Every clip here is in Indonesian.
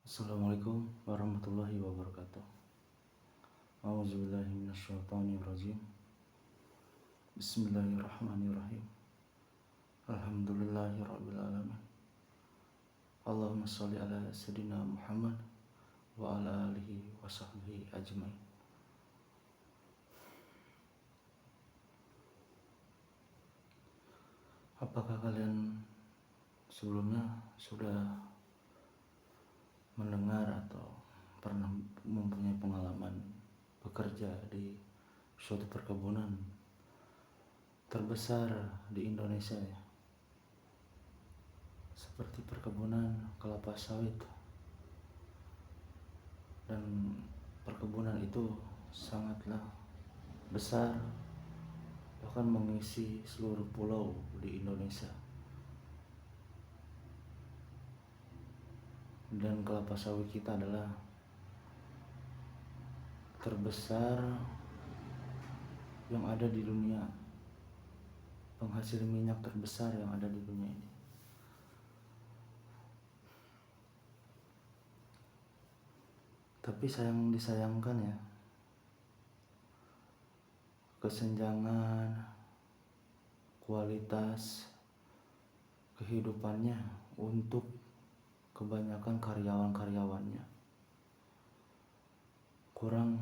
Assalamualaikum warahmatullahi wabarakatuh. A'udzubillahi minasyaitonirrajim. Bismillahirrahmanirrahim. Alhamdulillahirabbil alamin. Allahumma shalli ala sayyidina Muhammad wa ala alihi wa sahbihi ajmain. Apakah kalian sebelumnya sudah mendengar atau pernah mempunyai pengalaman bekerja di suatu perkebunan terbesar di Indonesia ya, seperti perkebunan kelapa sawit, dan perkebunan itu sangatlah besar, bahkan mengisi seluruh pulau di Indonesia. Dan kelapa sawit kita adalah terbesar yang ada di dunia, penghasil minyak terbesar yang ada di dunia ini. Tapi disayangkan ya, kesenjangan kualitas kehidupannya untuk kebanyakan karyawan-karyawannya kurang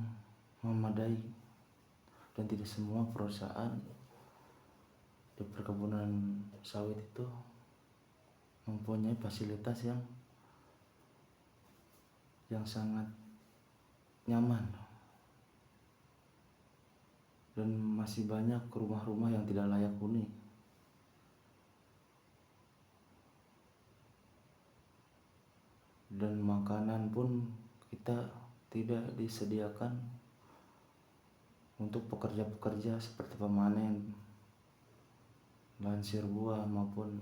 memadai, dan tidak semua perusahaan di perkebunan sawit itu mempunyai fasilitas yang sangat nyaman, dan masih banyak rumah-rumah yang tidak layak huni. Dan makanan pun kita tidak disediakan untuk pekerja-pekerja seperti pemanen, lansir buah, maupun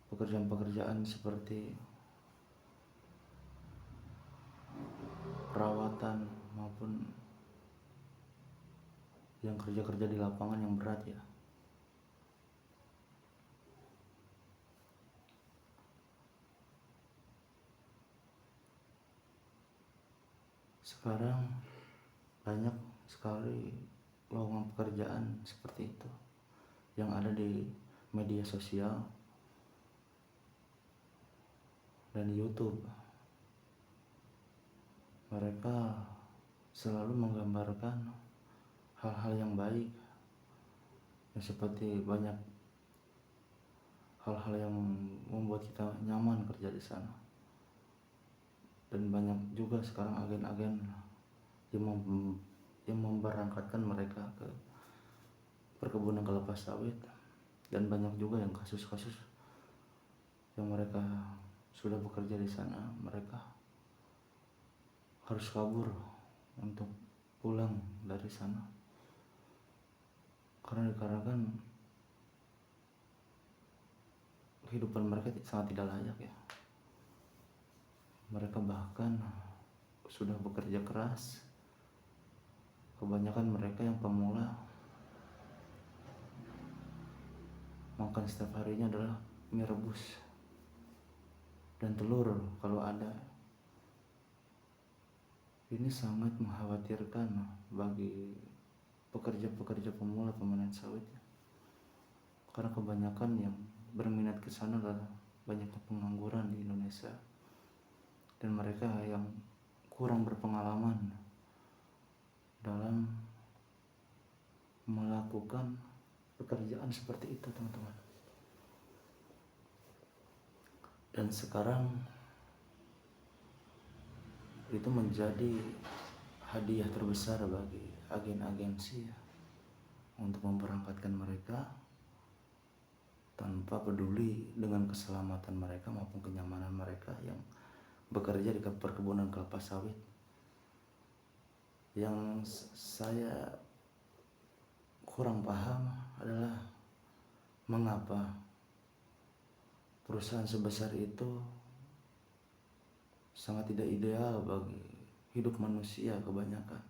pekerjaan-pekerjaan seperti perawatan maupun yang kerja-kerja di lapangan yang berat ya. Sekarang banyak sekali lowongan pekerjaan seperti itu yang ada di media sosial dan YouTube. Mereka selalu menggambarkan hal-hal yang baik, yang seperti banyak hal-hal yang membuat kita nyaman kerja di sana. Dan banyak juga sekarang agen-agen yang memberangkatkan mereka ke perkebunan kelapa sawit, dan banyak juga yang kasus-kasus yang mereka sudah bekerja di sana, mereka harus kabur untuk pulang dari sana karena dikarenakan kehidupan mereka sangat tidak layak ya. Mereka bahkan sudah bekerja keras, kebanyakan mereka yang pemula makan setiap harinya adalah mie rebus dan telur kalau ada. Ini sangat mengkhawatirkan bagi pekerja-pekerja pemula pemanen sawit, karena kebanyakan yang berminat ke sana adalah banyaknya pengangguran di Indonesia, dan mereka yang kurang berpengalaman dalam melakukan pekerjaan seperti itu, teman-teman. Dan sekarang itu menjadi hadiah terbesar bagi agen-agensi ya, untuk memberangkatkan mereka tanpa peduli dengan keselamatan mereka maupun kenyamanan mereka yang bekerja di perkebunan kelapa sawit. Yang saya kurang paham adalah mengapa perusahaan sebesar itu sangat tidak ideal bagi hidup manusia kebanyakan.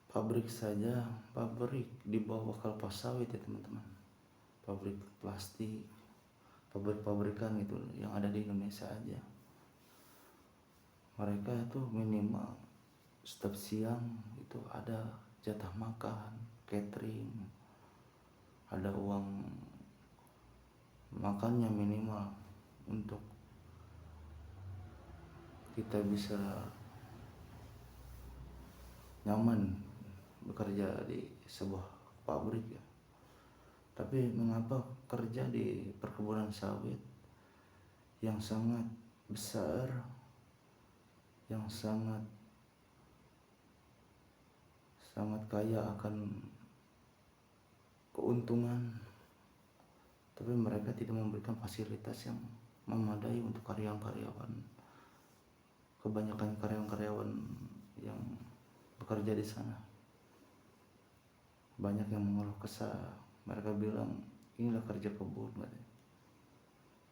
Pabrik saja, pabrik di bawah kelapa sawit ya teman-teman, pabrik plastik, pabrik-pabrikan gitu yang ada di Indonesia aja. Mereka itu minimal setiap siang itu ada jatah makan, catering, ada uang makannya minimal untuk kita bisa nyaman bekerja di sebuah pabrik ya. Tapi mengapa kerja di perkebunan sawit yang sangat besar, yang sangat kaya akan keuntungan, tapi mereka tidak memberikan fasilitas yang memadai untuk karyawan-karyawan. Kebanyakan karyawan-karyawan yang bekerja di sana banyak yang mengeluh kesah. Mereka bilang inilah kerja kebun.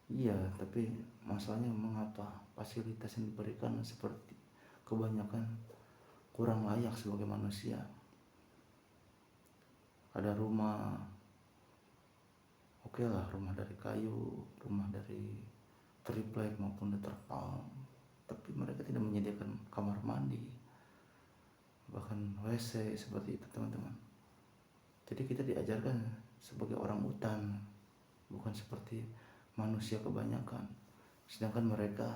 Iya, tapi masalahnya mengapa fasilitas yang diberikan seperti kebanyakan kurang layak sebagai manusia. Ada rumah, oke lah, rumah dari kayu, rumah dari triplek maupun terpal, tapi mereka tidak menyediakan kamar mandi, bahkan WC seperti itu teman-teman. Jadi kita diajarkan sebagai orang hutan, bukan seperti manusia kebanyakan. Sedangkan mereka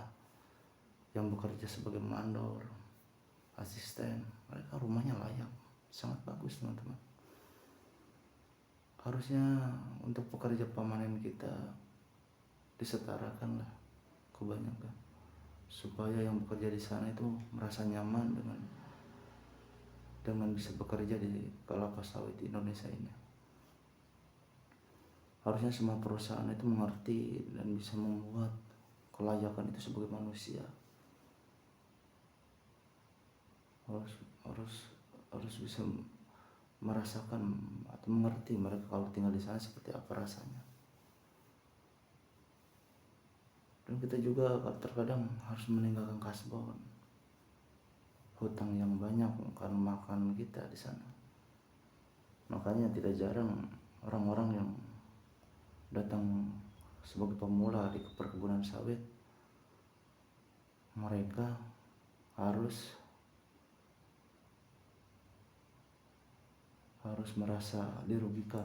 yang bekerja sebagai mandor, asisten, mereka rumahnya layak, sangat bagus teman-teman. Harusnya untuk pekerja permanen kita disetarakan lah kebanyakan, supaya yang bekerja di sana itu merasa nyaman dengan bisa bekerja di kelapa sawit di Indonesia ini. Harusnya semua perusahaan itu mengerti dan bisa membuat kelayakan itu sebagai manusia. Harus bisa merasakan atau mengerti mereka kalau tinggal di sana seperti apa rasanya. Dan kita juga terkadang harus meninggalkan kasbon, hutang yang banyak karena makan kita di sana. Makanya tidak jarang orang-orang yang datang sebagai pemula di perkebunan sawit, mereka harus merasa dirugikan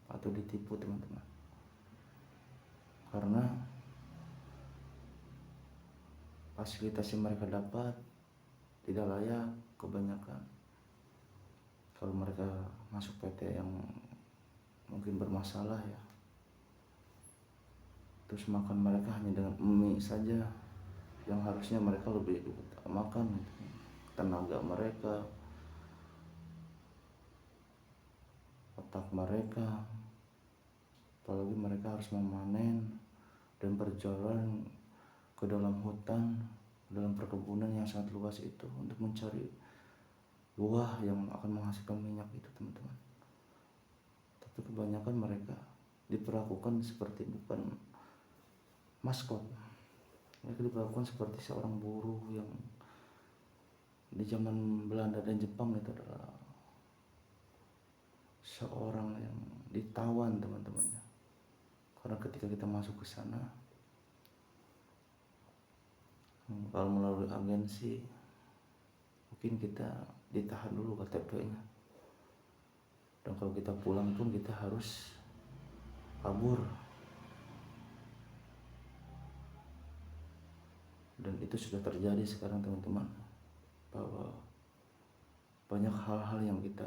atau ditipu teman-teman, karena fasilitas yang mereka dapat tidak layak kebanyakan. Kalau mereka masuk PT yang mungkin bermasalah ya, terus makan mereka hanya dengan mie saja, yang harusnya mereka lebih utamakan tenaga mereka, otak mereka. Apalagi mereka harus memanen dan berjalan ke dalam hutan, dalam perkebunan yang sangat luas itu untuk mencari buah yang akan menghasilkan minyak itu teman-teman. Tapi kebanyakan mereka diperlakukan seperti bukan maskot. Mereka diperlakukan seperti seorang buruh yang di zaman Belanda dan Jepang itu adalah seorang yang ditawan teman-temannya. Karena ketika kita masuk ke sana, kalau melalui agensi, mungkin kita ditahan dulu KTP-nya. Dan kalau kita pulang pun kita harus kabur. Dan itu sudah terjadi sekarang teman-teman, bahwa banyak hal-hal yang kita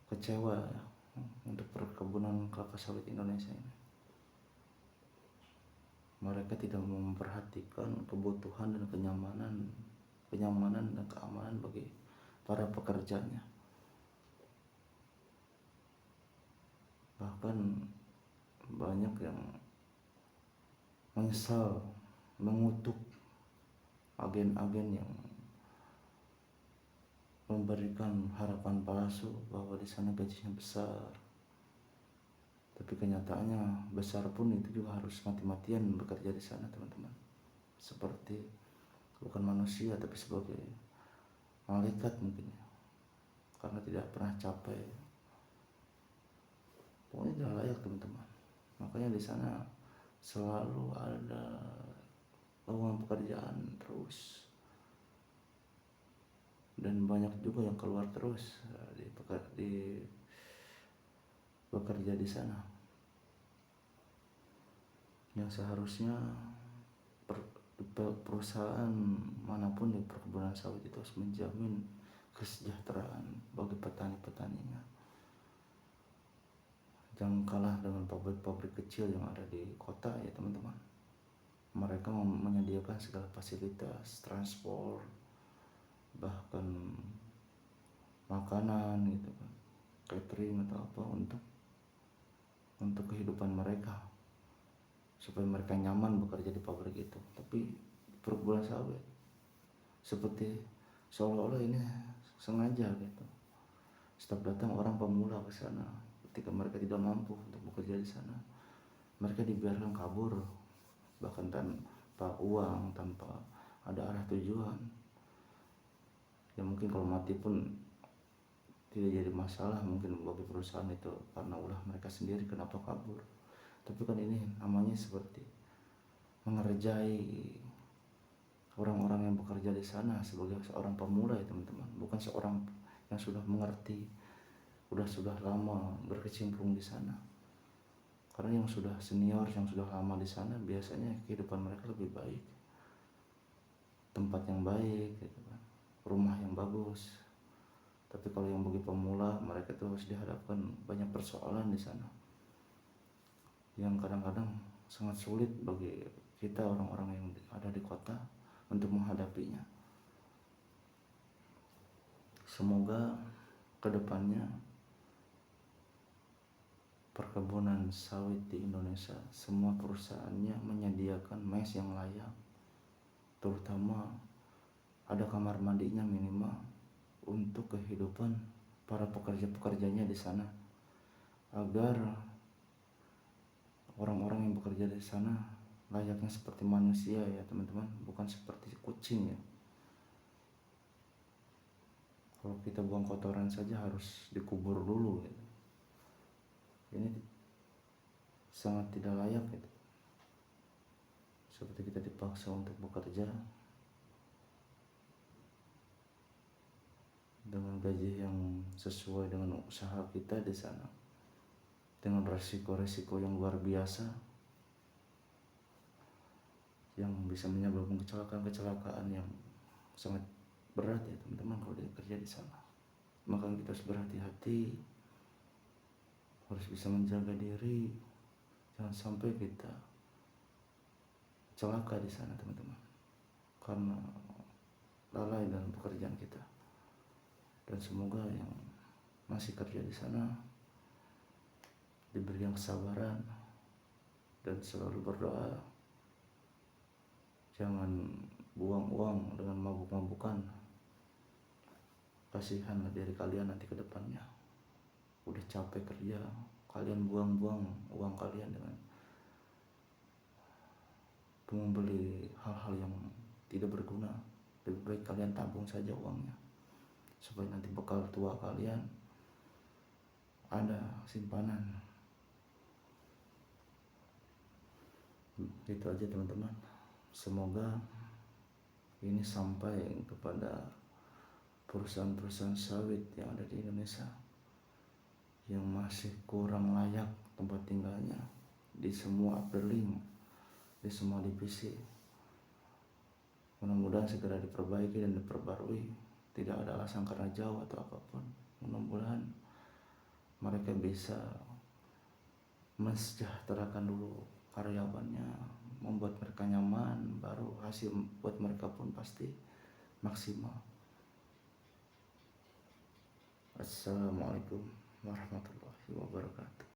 kecewa ya, untuk perkebunan kelapa sawit Indonesia ini. Mereka tidak memperhatikan kebutuhan dan kenyamanan dan keamanan bagi para pekerjanya. Bahkan banyak yang menyesal, mengutuk agen-agen yang memberikan harapan palsu bahwa di sana gajinya besar. Tapi kenyataannya besar pun itu juga harus mati-matian bekerja di sana teman-teman. Seperti bukan manusia tapi sebagai malaikat mungkin ya. Karena tidak pernah capek. Pokoknya tidak layak teman-teman. Makanya makanya di sana selalu ada lowongan pekerjaan terus, dan banyak juga yang keluar terus di bekerja di sana, yang seharusnya perusahaan manapun di perkebunan sawit itu harus menjamin kesejahteraan bagi petani-petaninya. Jangan kalah dengan pabrik-pabrik kecil yang ada di kota ya teman-teman. Mereka menyediakan segala fasilitas, transport, bahkan makanan gitu kan, catering atau apa untuk kehidupan mereka, supaya mereka nyaman bekerja di pabrik itu. Tapi perkebunan sawit seperti seolah-olah ini sengaja gitu. Setiap datang orang pemula ke sana, ketika mereka tidak mampu untuk bekerja di sana, mereka dibiarkan kabur, bahkan tanpa uang, tanpa ada arah tujuan. Ya mungkin kalau mati pun tidak jadi masalah mungkin bagi perusahaan itu, karena ulah mereka sendiri kenapa kabur. Tapi kan ini namanya seperti mengerjai orang-orang yang bekerja di sana sebagai seorang pemula ya teman-teman, bukan seorang yang sudah mengerti, sudah lama berkecimpung di sana. Karena yang sudah senior, yang sudah lama di sana, biasanya kehidupan mereka lebih baik, tempat yang baik gitu kan, rumah yang bagus. Tapi kalau yang bagi pemula, mereka tuh harus dihadapkan banyak persoalan di sana, yang kadang-kadang sangat sulit bagi kita orang-orang yang ada di kota untuk menghadapinya. Semoga kedepannya perkebunan sawit di Indonesia semua perusahaannya menyediakan mes yang layak, terutama ada kamar mandinya minimal untuk kehidupan para pekerja-pekerjanya di sana, agar orang-orang yang bekerja di sana layaknya seperti manusia ya teman-teman, bukan seperti kucing ya. Kalau kita buang kotoran saja harus dikubur dulu gitu. Ini sangat tidak layak gitu. Seperti kita dipaksa untuk bekerja dengan gaji yang sesuai dengan usaha kita di sana, dengan resiko-resiko yang luar biasa yang bisa menyebabkan kecelakaan yang sangat berat ya teman-teman kalau dia kerja di sana. Maka kita harus berhati-hati, harus bisa menjaga diri, jangan sampai kita celaka di sana teman-teman, karena lalai dalam pekerjaan kita. Dan semoga yang masih kerja di sana diberi yang kesabaran dan selalu berdoa, jangan buang uang dengan mabuk-mabukan. Kasihanlah diri kalian nanti ke depannya. Udah capek kerja, kalian buang-buang uang kalian dengan membeli hal-hal yang tidak berguna. Lebih baik kalian tabung saja uangnya, supaya nanti bekal tua kalian ada simpanan. Itu aja teman-teman. Semoga ini sampai kepada perusahaan-perusahaan sawit yang ada di Indonesia yang masih kurang layak tempat tinggalnya di semua upper-link, di semua divisi. Mudah-mudahan segera diperbaiki dan diperbarui. Tidak ada alasan karena jauh atau apapun. Mudah-mudahan mereka bisa mensejahterakan dulu karyawannya, membuat mereka nyaman, baru hasil buat mereka pun pasti maksimal. Assalamualaikum warahmatullahi wabarakatuh.